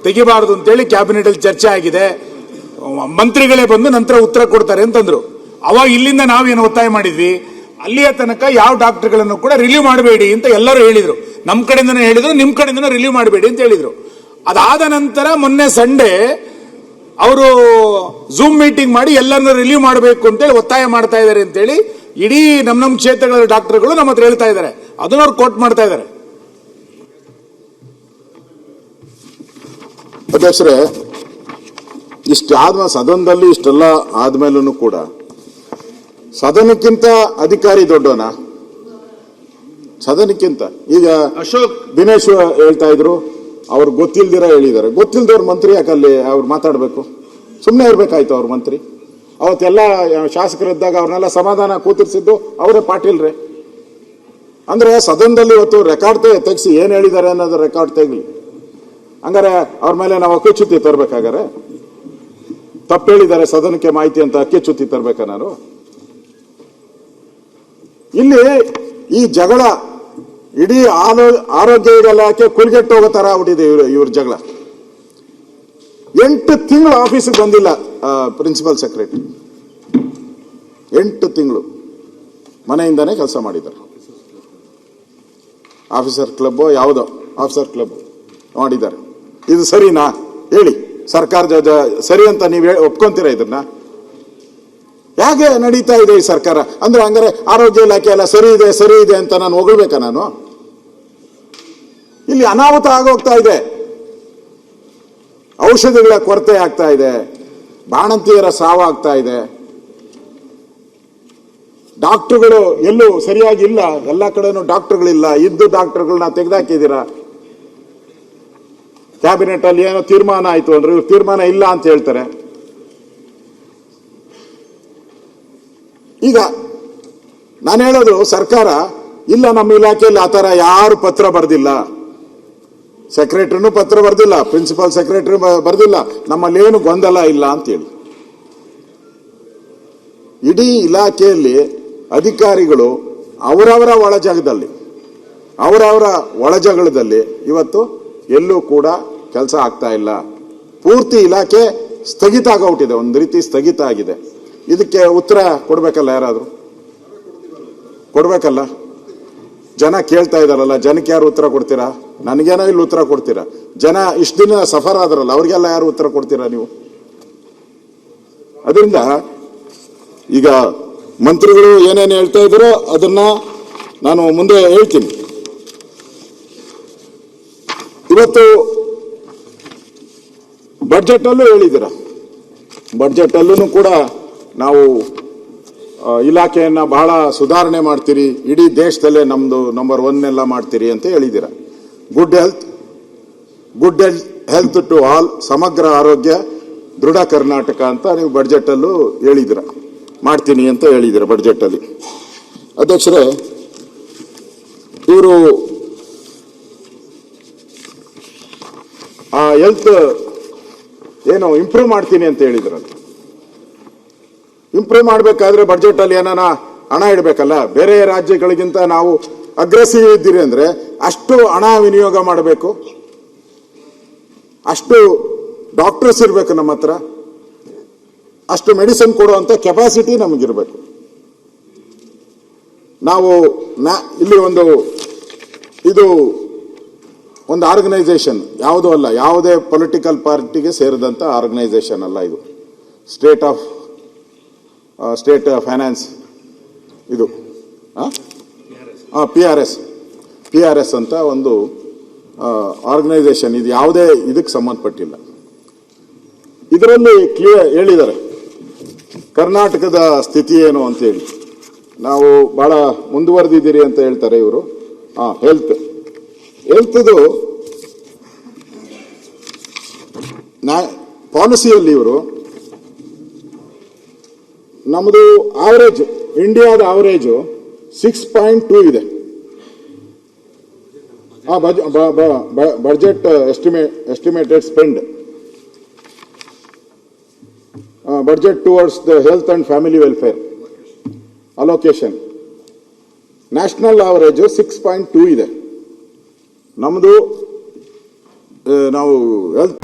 ತೆಗಿಬಾರದು ಅಂತೇಳಿ ಕ್ಯಾಬಿನೆಟ್ ಅಲ್ಲಿ ಚರ್ಚೆ ಆಗಿದೆ. ಮಂತ್ರಿಗಳೇ ಬಂದು ನಂತರ ಉತ್ತರ ಕೊಡ್ತಾರೆ ಅಂತಂದ್ರು. ಅವಾಗ ಇಲ್ಲಿಂದ ನಾವೇನು ಒತ್ತಾಯ ಮಾಡಿದ್ವಿ, ಅಲ್ಲಿಯ ತನಕ ಯಾವ ಡಾಕ್ಟರ್ಗಳನ್ನು ಕೂಡ ರಿಲೀವ್ ಮಾಡಬೇಡಿ ಅಂತ ಎಲ್ಲರೂ ಹೇಳಿದ್ರು. ನಮ್ಮ ಕಡೆಯಿಂದನೇ ಹೇಳಿದ್ರು, ನಿಮ್ಮ ಕಡೆಯಿಂದನೂ ರಿಲೀವ್ ಮಾಡಬೇಡಿ ಅಂತ ಹೇಳಿದ್ರು. ಅದಾದ ನಂತರ ಮೊನ್ನೆ ಸಂಡೇ ಅವರು ಝೂಮ್ ಮೀಟಿಂಗ್ ಮಾಡಿ ಎಲ್ಲರನ್ನೂ ರಿಲೀವ್ ಮಾಡಬೇಕು ಅಂತೇಳಿ ಒತ್ತಾಯ ಮಾಡ್ತಾ ಇದ್ದಾರೆ ಅಂತೇಳಿ ಇಡೀ ನಮ್ಮ ಕ್ಷೇತ್ರಗಳ ಡಾಕ್ಟರ್ಗಳು ನಮ್ಮ ಹತ್ರ ಹೇಳ್ತಾ ಇದ್ದಾರೆ. ಅದನ್ನ ಅವ್ರು ಕೋಟ್ ಮಾಡ್ತಾ ಇದ್ದಾರೆ. ಅಧ್ಯಕ್ಷರೇ, ಇಷ್ಟಾದ ಸದನದಲ್ಲಿ ಇಷ್ಟೆಲ್ಲ ಆದ್ಮೇಲೂ ಕೂಡ ಸದನಕ್ಕಿಂತ ಅಧಿಕಾರಿ ದೊಡ್ಡವನ? ಸದನಕ್ಕಿಂತ ಈಗ ಅಶೋಕ್ ದಿನೇಶ್ ಹೇಳ್ತಾ ಇದ್ರು, ಅವ್ರು ಗೊತ್ತಿಲ್ದಿರ ಹೇಳಿದ್ದಾರೆ. ಗೊತ್ತಿಲ್ದವ್ರ ಮಂತ್ರಿ ಯಾಕಲ್ಲಿ ಅವ್ರು ಮಾತಾಡಬೇಕು? ಸುಮ್ಮನೆ ಇರ್ಬೇಕಾಯ್ತು ಅವ್ರ ಮಂತ್ರಿ. ಅವತ್ತೆಲ್ಲ ಶಾಸಕರಿದ್ದಾಗ ಅವ್ರನ್ನೆಲ್ಲ ಸಮಾಧಾನ ಕೂತಿರ್ಸಿದ್ದು ಅವರೇ ಪಾಟೀಲ್ರೇ. ಅಂದ್ರೆ ಸದನದಲ್ಲಿ ಇವತ್ತು ರೆಕಾರ್ಡ್ ತೆಗಿಸಿ ಏನ್ ಹೇಳಿದ್ದಾರೆ ಅನ್ನೋದು ರೆಕಾರ್ಡ್ ತೆಗಲಿ. ಹಂಗಾರೆ ಅವ್ರ ಮೇಲೆ ನಾವು ಅಕ್ಕಿಚುತ್ತಿ ತರ್ಬೇಕಾಗಾರೆ? ತಪ್ಪು ಹೇಳಿದ್ದಾರೆ ಸದನಕ್ಕೆ ಮಾಹಿತಿ ಅಂತ ಅಕ್ಕಿಚುತ್ತಿ ತರ್ಬೇಕಾ ನಾನು? ಇಲ್ಲಿ ಈ ಜಗಳ ಇಡೀ ಆರೋಗ್ಯ ಇಲಾಖೆ ಕುಲ್ಗೆಟ್ಟು ಹೋಗೋ ತರ ಆಗ್ಬಿಟ್ಟಿದೆ ಇವ್ರ ಜಗಳ. 8 ತಿಂಗಳು ಆಫೀಸಿಗೆ ಬಂದಿಲ್ಲ ಪ್ರಿನ್ಸಿಪಲ್ ಸೆಕ್ರೆಟರಿ. 8 ತಿಂಗಳು ಮನೆಯಿಂದಾನೇ ಕೆಲಸ ಮಾಡಿದ್ದಾರೆ. ಆಫೀಸರ್ ಕ್ಲಬ್ ಯಾವುದೋ ಆಫೀಸರ್ ಕ್ಲಬ್ ಮಾಡಿದ್ದಾರೆ. ಇದು ಸರಿನಾ ಹೇಳಿ? ಸರ್ಕಾರ ಸರಿ ಅಂತ ನೀವು ಒಪ್ಕೊಂತೀರಾ ಇದನ್ನ? ಹೇಗೆ ನಡೀತಾ ಇದೆ ಈ ಸರ್ಕಾರ? ಅಂದ್ರೆ ಹಂಗಾರೆ ಆರೋಗ್ಯ ಇಲಾಖೆ ಎಲ್ಲ ಸರಿ ಇದೆ ಅಂತ ನಾನು ಹೊಗಳ್ಬೇಕಾ? ನಾನು ಇಲ್ಲಿ ಅನಾಹುತ ಆಗೋಗ್ತಾ ಇದೆ. ಔಷಧಿಗಳ ಕೊರತೆ ಆಗ್ತಾ ಇದೆ, ಬಾಣಂತಿಯರ ಸಾವಾಗ್ತಾ ಇದೆ, ಡಾಕ್ಟರ್ಗಳು ಎಲ್ಲೂ ಸರಿಯಾಗಿ ಇಲ್ಲ, ಎಲ್ಲ ಕಡೆನೂ ಡಾಕ್ಟರ್ಗಳಿಲ್ಲ. ಇದ್ದು ಡಾಕ್ಟರ್ಗಳನ್ನ ತೆಗೆದಾಕಿದ್ದೀರಾ. ಕ್ಯಾಬಿನೆಟ್ ಅಲ್ಲಿ ಏನೋ ತೀರ್ಮಾನ ಆಯ್ತು ಅಂದ್ರೆ ಇವ್ರು ತೀರ್ಮಾನ ಇಲ್ಲ ಅಂತ ಹೇಳ್ತಾರೆ. ಈಗ ನಾನು ಹೇಳೋದು, ಸರ್ಕಾರ ಇಲ್ಲ ನಮ್ಮ ಇಲಾಖೆಯಲ್ಲಿ ಆತರ ಯಾರು ಪತ್ರ ಬರೆದಿಲ್ಲ, ಸೆಕ್ರೆಟರಿನೂ ಪತ್ರ ಬರೆದಿಲ್ಲ, ಪ್ರಿನ್ಸಿಪಲ್ ಸೆಕ್ರೆಟರಿ ಬರೆದಿಲ್ಲ, ನಮ್ಮಲ್ಲಿ ಏನು ಗೊಂದಲ ಇಲ್ಲ ಅಂತೇಳಿ. ಇಡೀ ಇಲಾಖೆಯಲ್ಲಿ ಅಧಿಕಾರಿಗಳು ಅವರವರ ಒಳಜಗಳದಲ್ಲಿ ಇವತ್ತು ಎಲ್ಲೂ ಕೂಡ ಕೆಲಸ ಆಗ್ತಾ ಇಲ್ಲ. ಪೂರ್ತಿ ಇಲಾಖೆ ಸ್ಥಗಿತ ಆಗೋಗ್ಬಿಟ್ಟಿದೆ, ಒಂದು ರೀತಿ ಸ್ಥಗಿತ ಆಗಿದೆ. ಇದಕ್ಕೆ ಉತ್ತರ ಕೊಡ್ಬೇಕಲ್ಲ, ಯಾರಾದ್ರೂ ಕೊಡ್ಬೇಕಲ್ಲ. ಜನ ಕೇಳ್ತಾ ಇದಾರಲ್ಲ, ಜನಕ್ಕೆ ಯಾರು ಉತ್ತರ ಕೊಡ್ತೀರಾ? ನನಗೇನೋ ಇಲ್ಲಿ ಉತ್ತರ ಕೊಡ್ತೀರಾ? ಜನ ಇಷ್ಟು ದಿನ ಸಫರ್ ಆದ್ರಲ್ಲ, ಅವ್ರಿಗೆಲ್ಲ ಯಾರು ಉತ್ತರ ಕೊಡ್ತೀರಾ ನೀವು? ಅದರಿಂದ ಈಗ ಮಂತ್ರಿಗಳು ಏನೇನು ಹೇಳ್ತಾ ಇದ್ದಾರೋ ಅದನ್ನ ನಾನು ಮುಂದೆ ಹೇಳ್ತೀನಿ. ಇವತ್ತು ಬಡ್ಜೆಟ್ ಅಲ್ಲೂ ಹೇಳಿದ್ದೀರ, ಬಡ್ಜೆಟ್ ಅಲ್ಲೂ ಕೂಡ ನಾವು ಇಲಾಖೆಯನ್ನ ಬಹಳ ಸುಧಾರಣೆ ಮಾಡ್ತೀರಿ, ಇಡೀ ದೇಶದಲ್ಲೇ ನಮ್ದು ನಂಬರ್ 1 ಎಲ್ಲ ಮಾಡ್ತೀರಿ ಅಂತ ಹೇಳಿದ್ದೀರ. ಗುಡ್ ಹೆಲ್ತ್ ಟು ಆಲ್, ಸಮಗ್ರ ಆರೋಗ್ಯ ದೃಢ ಕರ್ನಾಟಕ ಅಂತ ನೀವು ಬಡ್ಜೆಟ್ ಅಲ್ಲೂ ಹೇಳಿದಿರ, ಮಾಡ್ತೀನಿ ಅಂತ ಹೇಳಿದಿರ ಬಡ್ಜೆಟ್ ಅಲ್ಲಿ. ಅಧ್ಯಕ್ಷರೇ, ಇವರು ಆ ಹೆಲ್ತ್ ಏನು ಇಂಪ್ರೂವ್ ಮಾಡ್ತೀನಿ ಅಂತ ಹೇಳಿದ್ರಲ್ಲ, ಇಂಪ್ರೂವ್ ಮಾಡಬೇಕಾದ್ರೆ ಬಡ್ಜೆಟ್ ಅಲ್ಲಿ ಏನಾನ ಹಣ ಇಡಬೇಕಲ್ಲ. ಬೇರೆ ರಾಜ್ಯಗಳಿಗಿಂತ ನಾವು ಅಗ್ರೆಸಿವ್ ಇದ್ದೀರಿ ಅಂದ್ರೆ ಅಷ್ಟು ಹಣ ವಿನಿಯೋಗ ಮಾಡಬೇಕು, ಅಷ್ಟು ಡಾಕ್ಟರ್ಸ್ ಇರಬೇಕು ನಮ್ಮ ಹತ್ರ, ಅಷ್ಟು ಮೆಡಿಸಿನ್ ಕೊಡುವಂತ ಕೆಪಾಸಿಟಿ ನಮಗಿರ್ಬೇಕು. ನಾವು ಇಲ್ಲಿ ಇದು ಒಂದು ಆರ್ಗನೈಸೇಷನ್, ಯಾವುದೂ ಅಲ್ಲ, ಯಾವುದೇ ಪೊಲಿಟಿಕಲ್ ಪಾರ್ಟಿಗೆ ಸೇರಿದಂತ ಆರ್ಗನೈಸೇಷನ್ ಅಲ್ಲ ಇದು. ಸ್ಟೇಟ್ ಫೈನಾನ್ಸ್ ಇದು PRS ಅಂತ ಒಂದು ಆರ್ಗನೈಸೇಷನ್. ಇದು ಯಾವುದೇ ಇದಕ್ಕೆ ಸಂಬಂಧಪಟ್ಟಿಲ್ಲ. ಇದರಲ್ಲಿ ಕ್ಲಿಯರ್ ಹೇಳಿದ್ದಾರೆ ಕರ್ನಾಟಕದ ಸ್ಥಿತಿ ಏನು ಅಂತ ಹೇಳಿ. ನಾವು ಬಹಳ ಮುಂದುವರೆದಿದ್ದೀರಿ ಅಂತ ಹೇಳ್ತಾರೆ ಇವರು. ಹೆಲ್ತ್ದು ಪಾಲಿಸಿಯಲ್ಲಿ ಇವರು ನಮ್ಮದು ಆವರೇಜ್, ಇಂಡಿಯಾದ ಆವರೇಜು 6.2 ಇದೆ. Budget estimated spend budget towards the health and family welfare allocation. National average 6.2 ಇದೆ. ನಮ್ಮದು ನಾವು ಹೆಲ್ತ್